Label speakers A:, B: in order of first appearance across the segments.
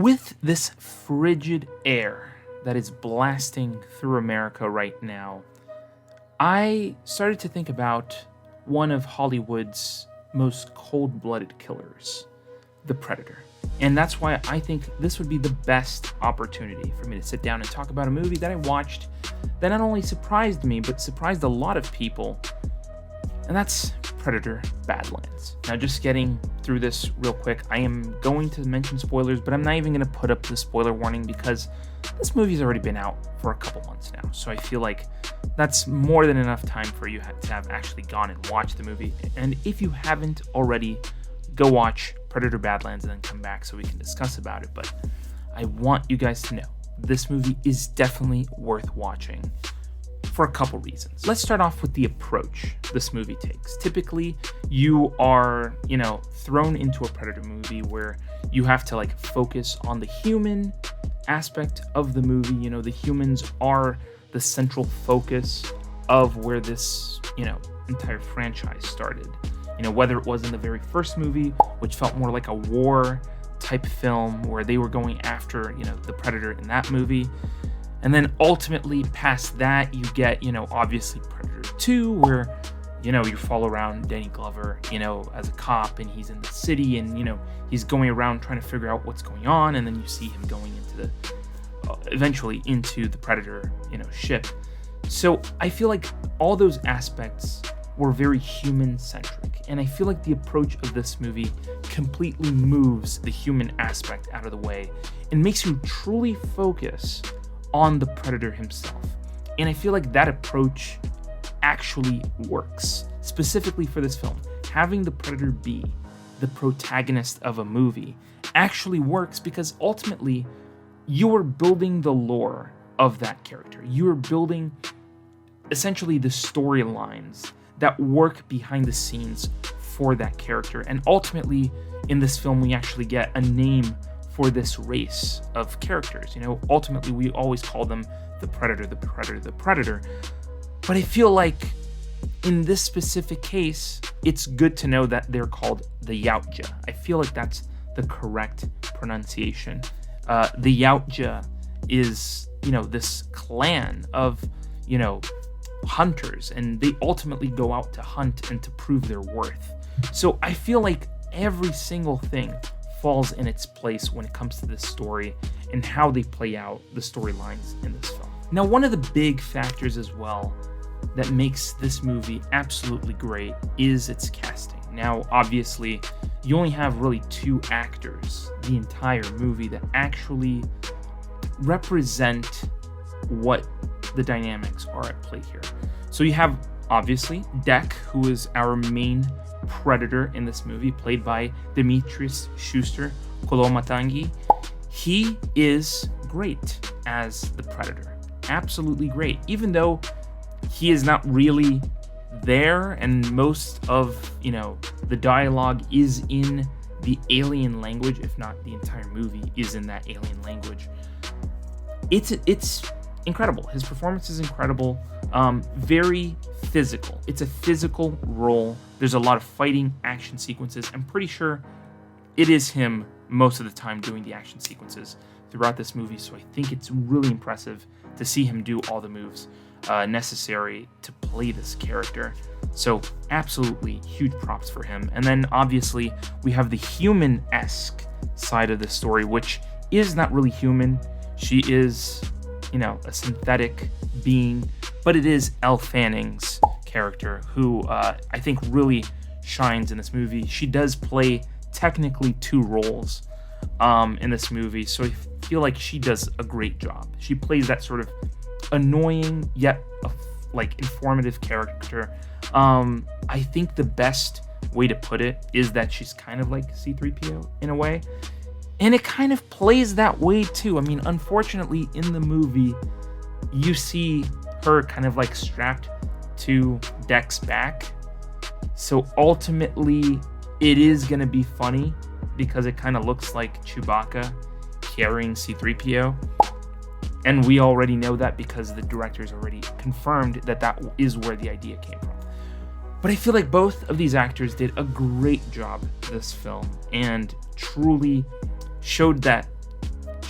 A: With this frigid air that is blasting through America right now, I started to think about one of Hollywood's most cold-blooded killers, the Predator. And that's why I think this would be the best opportunity for me to sit down and talk about a movie that I watched that not only surprised me, but surprised a lot of people. And that's Predator Badlands. Now, just getting through this real quick, I am going to mention spoilers, but I'm not even going to put up the spoiler warning because this movie's already been out for a couple months now. So I feel like that's more than enough time for you to have actually gone and watched the movie. And if you haven't already, go watch Predator Badlands and then come back so we can discuss about it. But I want you guys to know this movie is definitely worth watching for a couple reasons. Let's start off with the approach this movie takes. Typically, you are, thrown into a Predator movie where you have to focus on the human aspect of the movie. The humans are the central focus of where this, entire franchise started. Whether it was in the very first movie, which felt more like a war type film where they were going after, the Predator in that movie. And then ultimately past that, you get, obviously Predator 2, where, you follow around Danny Glover, as a cop, and he's in the city, and, he's going around trying to figure out what's going on. And then you see him going into eventually into the Predator, ship. So I feel like all those aspects were very human-centric. And I feel like the approach of this movie completely moves the human aspect out of the way and makes you truly focus on the Predator himself. And I feel like that approach actually works. Specifically for this film, having the Predator be the protagonist of a movie actually works because ultimately you are building the lore of that character. You are building essentially the storylines that work behind the scenes for that character. And ultimately, in this film, we actually get a name for this race of characters. Ultimately, we always call them the Predator, the Predator, the Predator. But I feel like in this specific case, it's good to know that they're called the Yautja. I feel like that's the correct pronunciation. The Yautja is, this clan of, hunters, and they ultimately go out to hunt and to prove their worth. So I feel like every single thing falls in its place when it comes to this story and how they play out the storylines in this film. Now, one of the big factors as well that makes this movie absolutely great is its casting. Now, obviously, you only have really two actors the entire movie that actually represent what the dynamics are at play here. So you have, obviously, Dek, who is our main Predator in this movie, played by Dimitrius Schuster-Koloamatangi. He is great as the Predator. Absolutely great. Even though he is not really there and most of, the dialogue is in the alien language, if not the entire movie is in that alien language. It's incredible. His performance is incredible. Very physical. It's a physical role. There's a lot of fighting action sequences. I'm pretty sure it is him most of the time doing the action sequences throughout this movie. So I think it's really impressive to see him do all the moves necessary to play this character. So absolutely huge props for him. And then obviously we have the human-esque side of the story, which is not really human. She is, a synthetic being, but it is Elle Fanning's character who I think really shines in this movie. She does play technically two roles in this movie, so I feel like she does a great job. She plays that sort of annoying yet informative character. I think the best way to put it is that she's kind of like C-3PO in a way. And it kind of plays that way too. I mean, unfortunately, in the movie, you see her kind of strapped to Dek's back. So ultimately, it is going to be funny because it kind of looks like Chewbacca carrying C-3PO. And we already know that because the directors already confirmed that that is where the idea came from. But I feel like both of these actors did a great job this film and truly showed that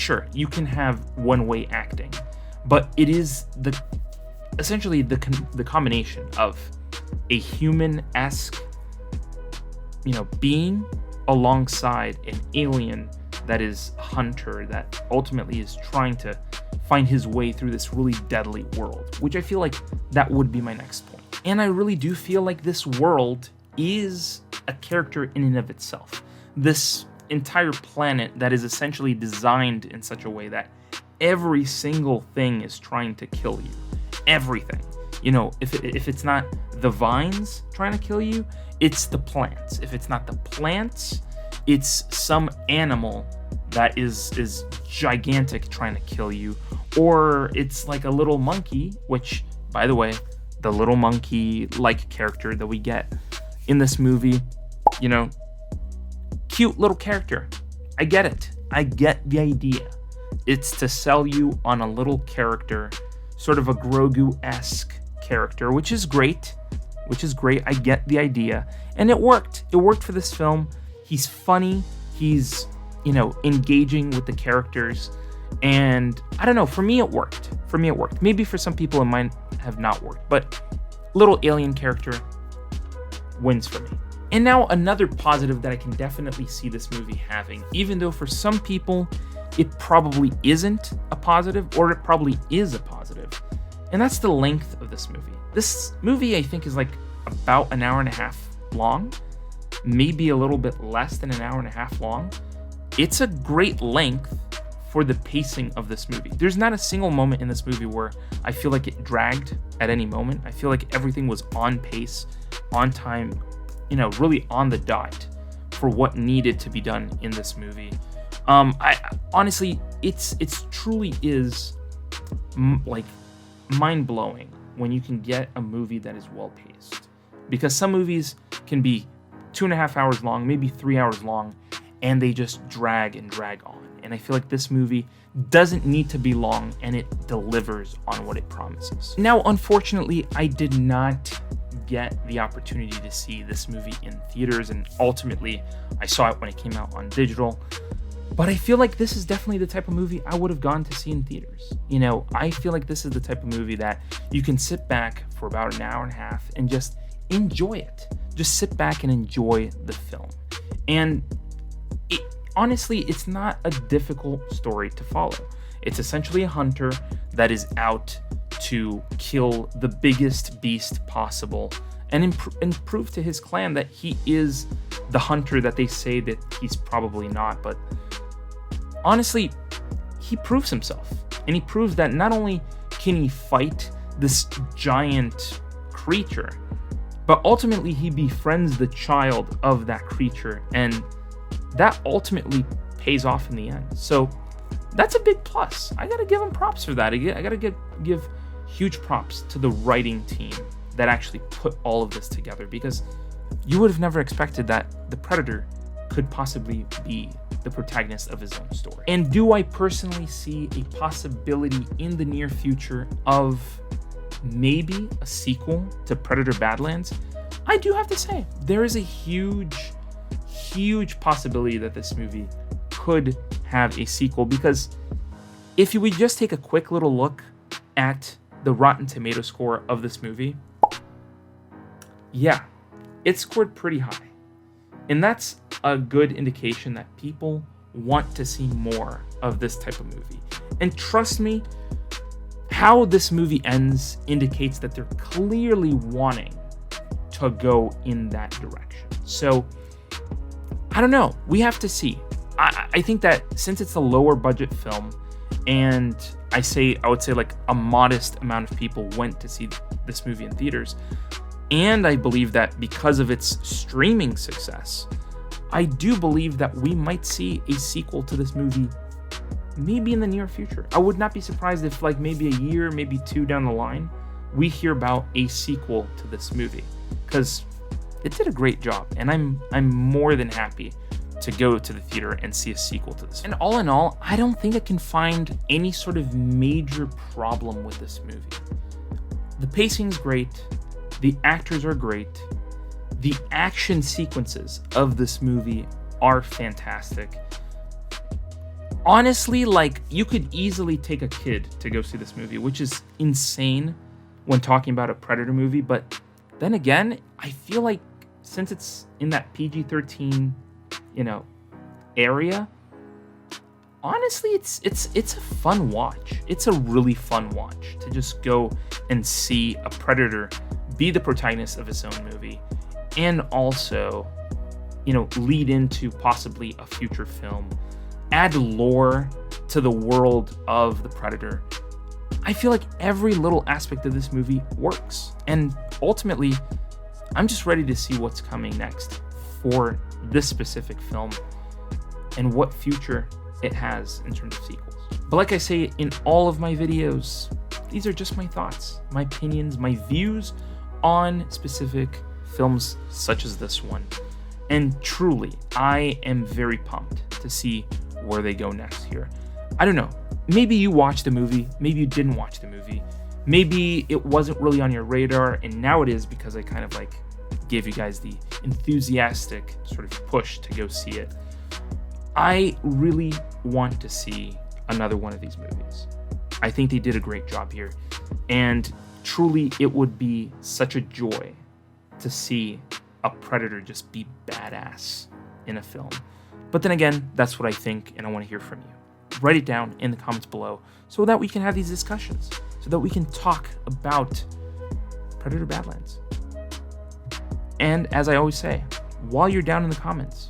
A: sure, you can have one-way acting, but it is essentially the combination of a human-esque, being alongside an alien that is a hunter that ultimately is trying to find his way through this really deadly world, which I feel like that would be my next point. And I really do feel like this world is a character in and of itself. This entire planet that is essentially designed in such a way that every single thing is trying to kill you. Everything. If it's not the vines trying to kill you, it's the plants. If it's not the plants, it's some animal that is gigantic trying to kill you. Or it's like a little monkey, which, by the way, the little monkey-like character that we get in this movie, cute little character. I get it. I get the idea. It's to sell you on a little character, sort of a Grogu-esque character, which is great. I get the idea. And it worked. It worked for this film. He's funny. He's, engaging with the characters. And I don't know, for me it worked. Maybe for some people it might have not worked, but little alien character wins for me. And now another positive that I can definitely see this movie having, even though for some people it probably isn't a positive, or it probably is a positive, and that's the length of this movie. This movie, I think, is like about an hour and a half long, maybe a little bit less than an hour and a half long. It's a great length for the pacing of this movie. There's not a single moment in this movie where I feel like it dragged at any moment. I feel like everything was on pace, on time, really on the dot for what needed to be done in this movie. I honestly, it's truly is like mind-blowing when you can get a movie that is well paced, because some movies can be 2.5 hours long, maybe 3 hours long, and they just drag on. And I feel like this movie doesn't need to be long, and it delivers on what it promises. Now, unfortunately, I did not get the opportunity to see this movie in theaters, and ultimately I saw it when it came out on digital. But I feel like this is definitely the type of movie I would have gone to see in theaters. I feel like this is the type of movie that you can sit back for about an hour and a half and just enjoy it. Just sit back and enjoy the film. And honestly, it's not a difficult story to follow. It's essentially a hunter that is out to kill the biggest beast possible and prove to his clan that he is the hunter that they say that he's probably not. But honestly, he proves himself. And he proves that not only can he fight this giant creature, but ultimately he befriends the child of that creature, and that ultimately pays off in the end. So that's a big plus. I gotta give him props for that. I gotta give huge props to the writing team that actually put all of this together, because you would have never expected that the Predator could possibly be the protagonist of his own story. And do I personally see a possibility in the near future of maybe a sequel to Predator Badlands? I do have to say, there is a huge possibility that this movie could have a sequel, because if you would just take a quick little look at the Rotten Tomato score of this movie, yeah, it scored pretty high. And that's a good indication that people want to see more of this type of movie. And trust me, how this movie ends indicates that they're clearly wanting to go in that direction. So, I don't know. We have to see. I think that since it's a lower budget film, and I would say like a modest amount of people went to see this movie in theaters, and I believe that because of its streaming success, I do believe that we might see a sequel to this movie maybe in the near future. I would not be surprised if like maybe a year, maybe 2 down the line, we hear about a sequel to this movie, because it did a great job, and I'm more than happy to go to the theater and see a sequel to this. And all in all, I don't think I can find any sort of major problem with this movie. The pacing's great, the actors are great, the action sequences of this movie are fantastic. Honestly, like, you could easily take a kid to go see this movie, which is insane when talking about a Predator movie. But then again, I feel like since it's in that PG-13, area, honestly, it's a fun watch. It's a really fun watch to just go and see a Predator be the protagonist of his own movie, and also, lead into possibly a future film. Add lore to the world of the Predator. I feel like every little aspect of this movie works. And ultimately, I'm just ready to see what's coming next for this specific film and what future it has in terms of sequels. But like I say in all of my videos, these are just my thoughts, my opinions, my views on specific films such as this one. And truly, I am very pumped to see where they go next here. I don't know. Maybe you watched the movie. Maybe you didn't watch the movie. Maybe it wasn't really on your radar, and now it is because I kind of like gave you guys the enthusiastic sort of push to go see it. I really want to see another one of these movies. I think they did a great job here. And truly, it would be such a joy to see a Predator just be badass in a film. But then again, that's what I think, and I want to hear from you. Write it down in the comments below so that we can have these discussions, so that we can talk about Predator Badlands. And as I always say, while you're down in the comments,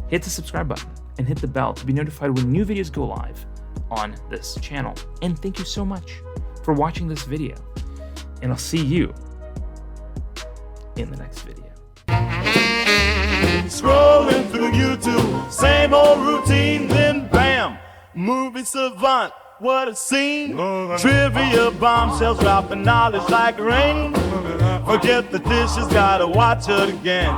A: hit the subscribe button and hit the bell to be notified when new videos go live on this channel. And thank you so much for watching this video, and I'll see you in the next video.
B: Scrolling through YouTube, same old routine, then bam, movie savant, what a scene. Trivia bombshells dropping knowledge like rain. Forget the dishes, gotta watch it again.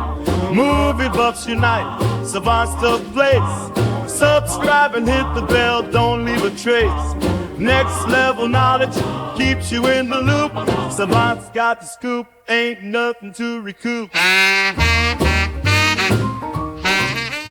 B: Movie buffs unite, savants to place. Subscribe and hit the bell, don't leave a trace. Next level knowledge keeps you in the loop. Savants got the scoop, ain't nothing to recoup.